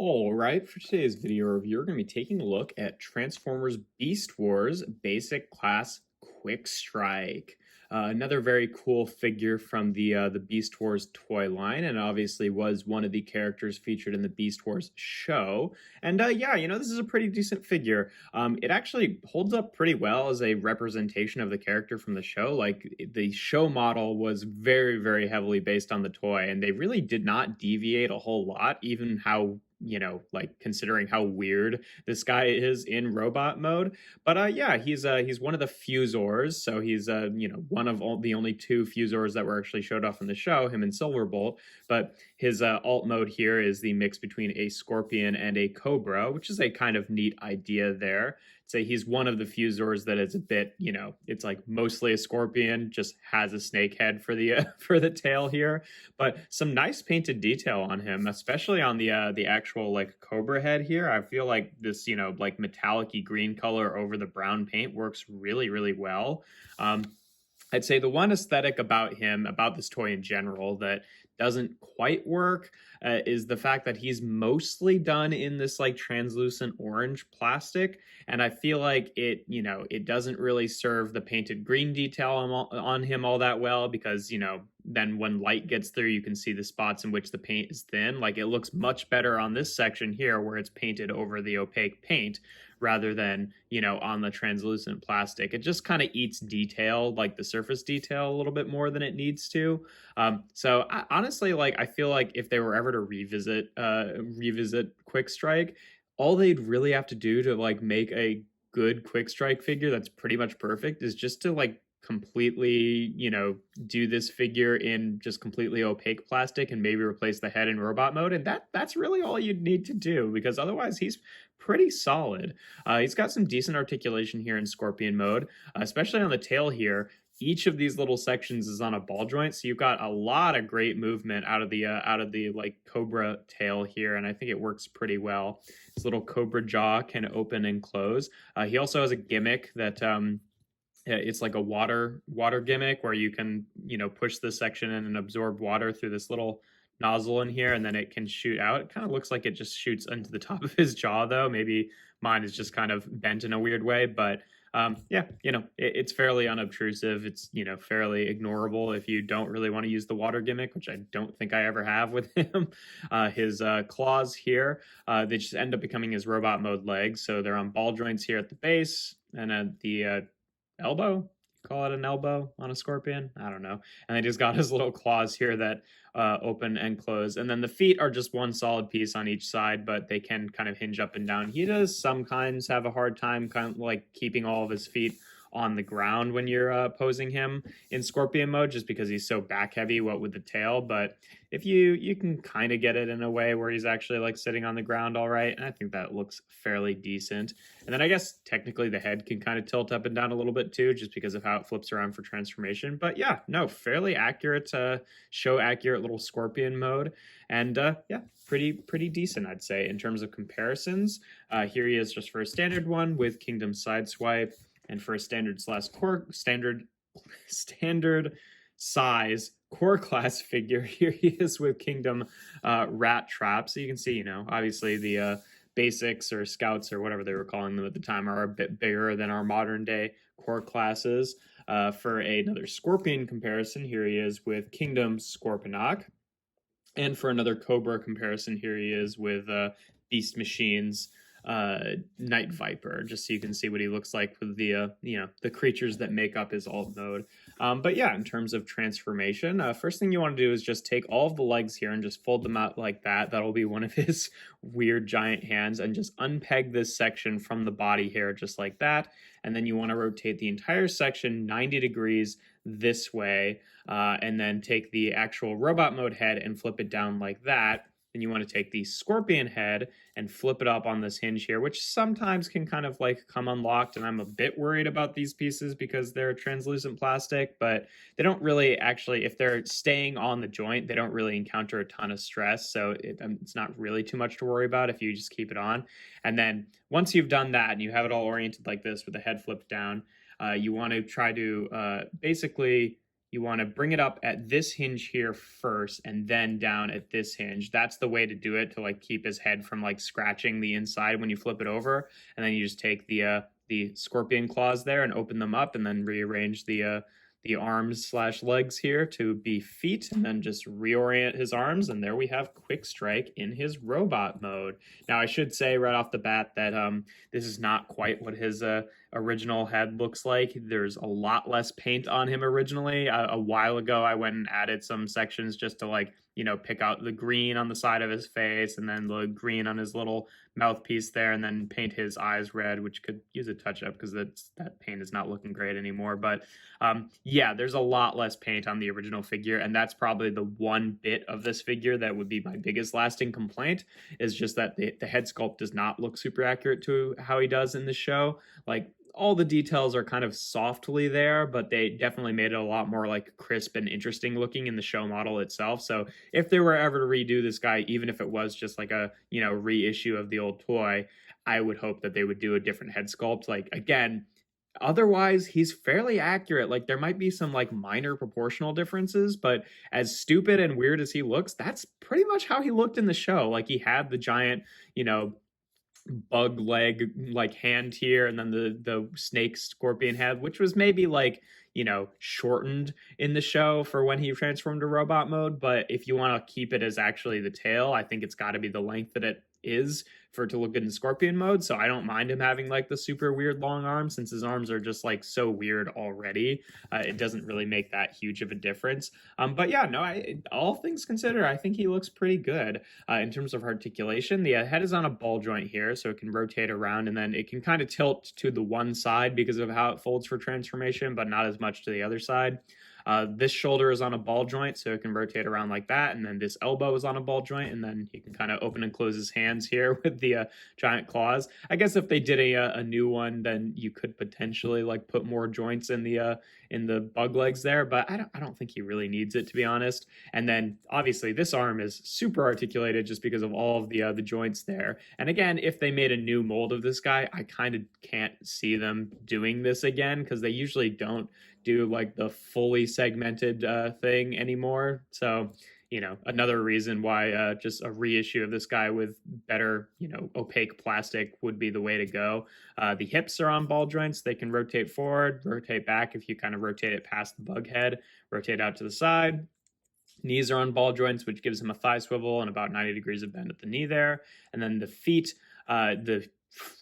All right, for today's video review, we're going to be taking a look at Transformers Beast Wars Basic Class Quickstrike. Another very cool figure from the Beast Wars toy line, and obviously was one of the characters featured in the Beast Wars show. And yeah, this is a pretty decent figure. It actually holds up pretty well as a representation of the character from the show. Like the show model was very, very heavily based on the toy, and they really did not deviate a whole lot, even how like considering how weird this guy is in robot mode. But yeah, he's one of the Fuzors, so he's one of the only two Fuzors that were actually showed off in the show, him and Silverbolt. But his alt mode here is the mix between a Scorpion and a Cobra, which is a kind of neat idea there. Say he's one of the Fuzors that is a bit, it's like mostly a Scorpion, just has a snake head for the for the tail here, but some nice painted detail on him, especially on the actual like Cobra head here. I feel like this, like metallic-y green color over the brown paint works really, really well. I'd say the one aesthetic about him, about this toy in general, that doesn't quite work is the fact that he's mostly done in this like translucent orange plastic. And I feel like it doesn't really serve the painted green detail on him all that well, because, then when light gets through, you can see the spots in which the paint is thin. Like it looks much better on this section here where it's painted over the opaque paint rather than, on the translucent plastic. It just kind of eats detail, like the surface detail, a little bit more than it needs to. So honestly, like I feel like if they were ever to revisit Quickstrike, all they'd really have to do to like make a good Quickstrike figure that's pretty much perfect is just to like completely, do this figure in just completely opaque plastic and maybe replace the head in robot mode. And that's really all you'd need to do, because otherwise he's pretty solid. He's got some decent articulation here in Scorpion mode, especially on the tail here. Each of these little sections is on a ball joint, so you've got a lot of great movement out of the like Cobra tail here, and I think it works pretty well. This little Cobra jaw can open and close. He also has a gimmick that it's like a water gimmick where you can push this section in and absorb water through this little nozzle in here, and then it can shoot out. It kind of looks like it just shoots into the top of his jaw, though. Maybe mine is just kind of bent in a weird way, but yeah, it's fairly unobtrusive. It's fairly ignorable if you don't really want to use the water gimmick, which I don't think I ever have with him. His claws here, they just end up becoming his robot mode legs, so they're on ball joints here at the base and at the elbow. Call it an elbow on a Scorpion, I don't know. And they just got his little claws here that open and close, and then the feet are just one solid piece on each side, but they can kind of hinge up and down. He does sometimes have a hard time kind of like keeping all of his feet on the ground when you're posing him in Scorpion mode, just because he's so back heavy, what with the tail. But if you can kind of get it in a way where he's actually like sitting on the ground all right, and I think that looks fairly decent. And then I guess technically the head can kind of tilt up and down a little bit too, just because of how it flips around for transformation. But yeah, no, fairly accurate, show accurate little Scorpion mode. And yeah, pretty decent, I'd say, in terms of comparisons. Here he is just for a standard one with Kingdom Sideswipe. And for a standard size core class figure, here he is with Kingdom Rat Trap. So you can see, obviously the basics or scouts or whatever they were calling them at the time are a bit bigger than our modern day core classes. For another Scorpion comparison, here he is with Kingdom Scorponok. And for another Cobra comparison, here he is with Beast Machines Night Viper, just so you can see what he looks like with the the creatures that make up his alt mode. But yeah, in terms of transformation, first thing you want to do is just take all of the legs here and just fold them out like that. That'll be one of his weird giant hands, and just unpeg this section from the body here just like that. And then you want to rotate the entire section 90 degrees this way, and then take the actual robot mode head and flip it down like that. Then you want to take the Scorpion head and flip it up on this hinge here, which sometimes can kind of like come unlocked. And I'm a bit worried about these pieces because they're translucent plastic, but they don't really actually, if they're staying on the joint, they don't really encounter a ton of stress. So it's not really too much to worry about if you just keep it on. And then once you've done that and you have it all oriented like this with the head flipped down, you want to try to basically you want to bring it up at this hinge here first and then down at this hinge. That's the way to do it, to like keep his head from like scratching the inside when you flip it over. And then you just take the scorpion claws there and open them up and then rearrange the arms slash legs here to be feet, and then just reorient his arms, and there we have Quickstrike in his robot mode. Now I should say right off the bat that this is not quite what his original head looks like. There's a lot less paint on him originally. A while ago I went and added some sections just to like, you know, pick out the green on the side of his face and then the green on his little mouthpiece there, and then paint his eyes red, which could use a touch up because that paint is not looking great anymore. But yeah, there's a lot less paint on the original figure, and that's probably the one bit of this figure that would be my biggest lasting complaint, is just that the head sculpt does not look super accurate to how he does in the show. Like, all the details are kind of softly there, but they definitely made it a lot more like crisp and interesting looking in the show model itself. So if they were ever to redo this guy, even if it was just like a, you know, reissue of the old toy, I would hope that they would do a different head sculpt. Like, again, otherwise he's fairly accurate. Like, there might be some like minor proportional differences, but as stupid and weird as he looks, that's pretty much how he looked in the show. Like, he had the giant, you know, bug leg like hand here, and then the snake scorpion head, which was maybe like, you know, shortened in the show for when he transformed to robot mode. But if you want to keep it as actually the tail, I think it's got to be the length that it is for it to look good in scorpion mode. So I don't mind him having like the super weird long arms, since his arms are just like so weird already. It doesn't really make that huge of a difference. But yeah, no, all things considered, I think he looks pretty good in terms of articulation. The head is on a ball joint here, so it can rotate around, and then it can kind of tilt to the one side because of how it folds for transformation, but not as much to the other side. This shoulder is on a ball joint, so it can rotate around like that, and then this elbow is on a ball joint, and then he can kind of open and close his hands here with the giant claws. I guess if they did a new one, then you could potentially like put more joints in the bug legs there, but I don't think he really needs it, to be honest. And then obviously this arm is super articulated just because of all of the joints there. And again, if they made a new mold of this guy, I kind of can't see them doing this again, because they usually don't do like the fully segmented thing anymore. So, you know, another reason why just a reissue of this guy with better, you know, opaque plastic would be the way to go. The hips are on ball joints. They can rotate forward, rotate back if you kind of rotate it past the bug head, rotate out to the side. Knees are on ball joints, which gives him a thigh swivel and about 90 degrees of bend at the knee there. And then the feet, the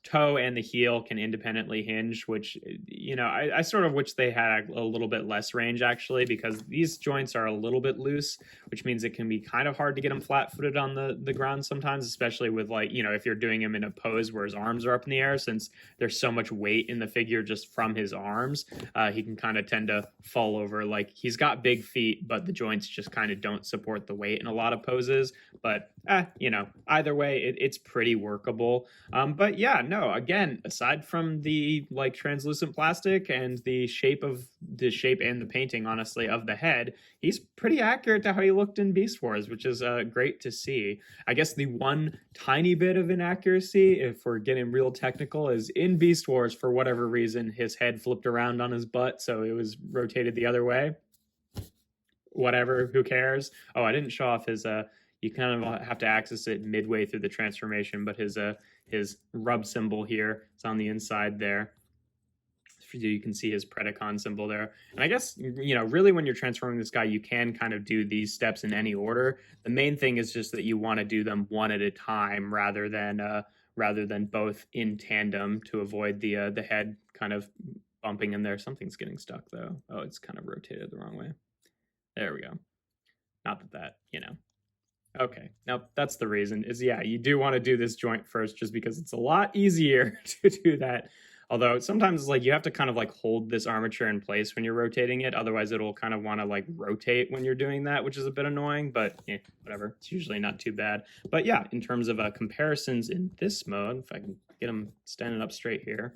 toe and the heel can independently hinge, which, you know, I sort of wish they had a little bit less range, actually, because these joints are a little bit loose, which means it can be kind of hard to get him flat-footed on the ground sometimes, especially with, like, you know, if you're doing him in a pose where his arms are up in the air, since there's so much weight in the figure just from his arms, he can kind of tend to fall over. Like, he's got big feet, but the joints just kind of don't support the weight in a lot of poses. But you know, either way, it's pretty workable. But yeah, no, again, aside from the like translucent plastic and the shape and the painting, honestly, of the head, he's pretty accurate to how he looked in Beast Wars, which is great to see. I guess the one tiny bit of inaccuracy, if we're getting real technical, is in Beast Wars, for whatever reason, his head flipped around on his butt, so it was rotated the other way. Whatever, who cares? Oh, I didn't show off his you kind of have to access it midway through the transformation, but his rub symbol here is on the inside there. You can see his Predacon symbol there. And I guess, you know, really when you're transforming this guy, you can kind of do these steps in any order. The main thing is just that you want to do them one at a time rather than both in tandem, to avoid the head kind of bumping in there. Something's getting stuck though. Oh, it's kind of rotated the wrong way. There we go. Not that, you know. Okay, now that's the reason, is yeah, you do want to do this joint first, just because it's a lot easier to do that. Although sometimes it's like you have to kind of like hold this armature in place when you're rotating it, otherwise it'll kind of want to like rotate when you're doing that, which is a bit annoying, but whatever, it's usually not too bad. But yeah, in terms of comparisons in this mode, if I can get him standing up straight here.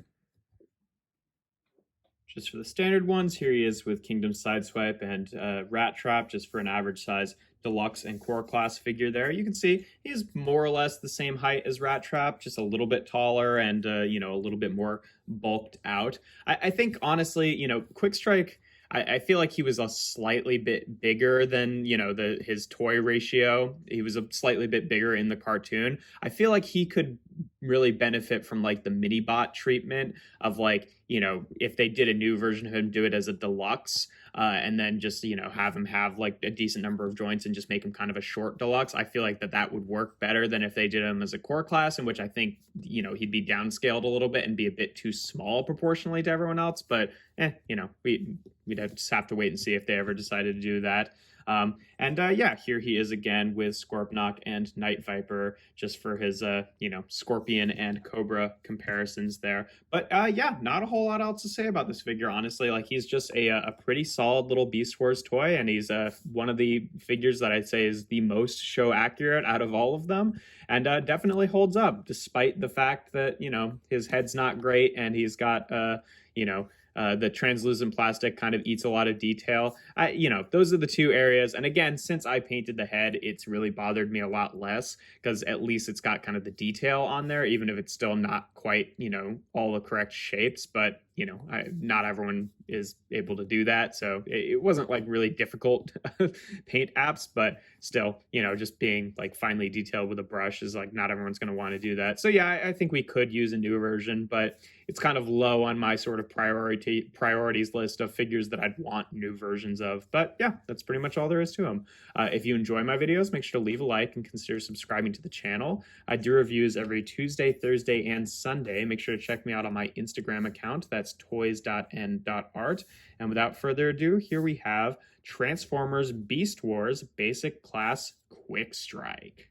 Just for the standard ones, here he is with Kingdom Sideswipe and Rat Trap, just for an average size deluxe and core class figure there. You can see he's more or less the same height as Rat Trap, just a little bit taller and, you know, a little bit more bulked out. I think, honestly, you know, Quickstrike, I feel like he was a slightly bit bigger than, you know, his toy ratio. He was a slightly bit bigger in the cartoon. I feel like he could really benefit from like the mini bot treatment of like, you know, if they did a new version of him, do it as a deluxe, and then just, you know, have him have like a decent number of joints and just make him kind of a short deluxe. I feel like that would work better than if they did him as a core class, in which I think, you know, he'd be downscaled a little bit and be a bit too small proportionally to everyone else. But you know, we'd just have to wait and see if they ever decided to do that. Yeah, here he is again with Scorponok and Night Viper, just for his, you know, Scorpion and Cobra comparisons there. But yeah, not a whole lot else to say about this figure, honestly. Like, he's just a pretty solid little Beast Wars toy, and he's one of the figures that I'd say is the most show accurate out of all of them, and definitely holds up, despite the fact that, you know, his head's not great, and he's got, you know, the translucent plastic kind of eats a lot of detail. You know, those are the two areas. And again, since I painted the head, it's really bothered me a lot less, because at least it's got kind of the detail on there, even if it's still not quite, you know, all the correct shapes. But, you know, not everyone is able to do that. So it wasn't like really difficult paint apps, but still, you know, just being like finely detailed with a brush is like, not everyone's going to want to do that. So yeah, I think we could use a new version, but it's kind of low on my sort of priorities list of figures that I'd want new versions of. But yeah, that's pretty much all there is to them. If you enjoy my videos, make sure to leave a like and consider subscribing to the channel. I do reviews every Tuesday, Thursday, and Sunday. Make sure to check me out on my Instagram account. That's toys.n.art. And without further ado, here we have Transformers Beast Wars Basic Class Quickstrike.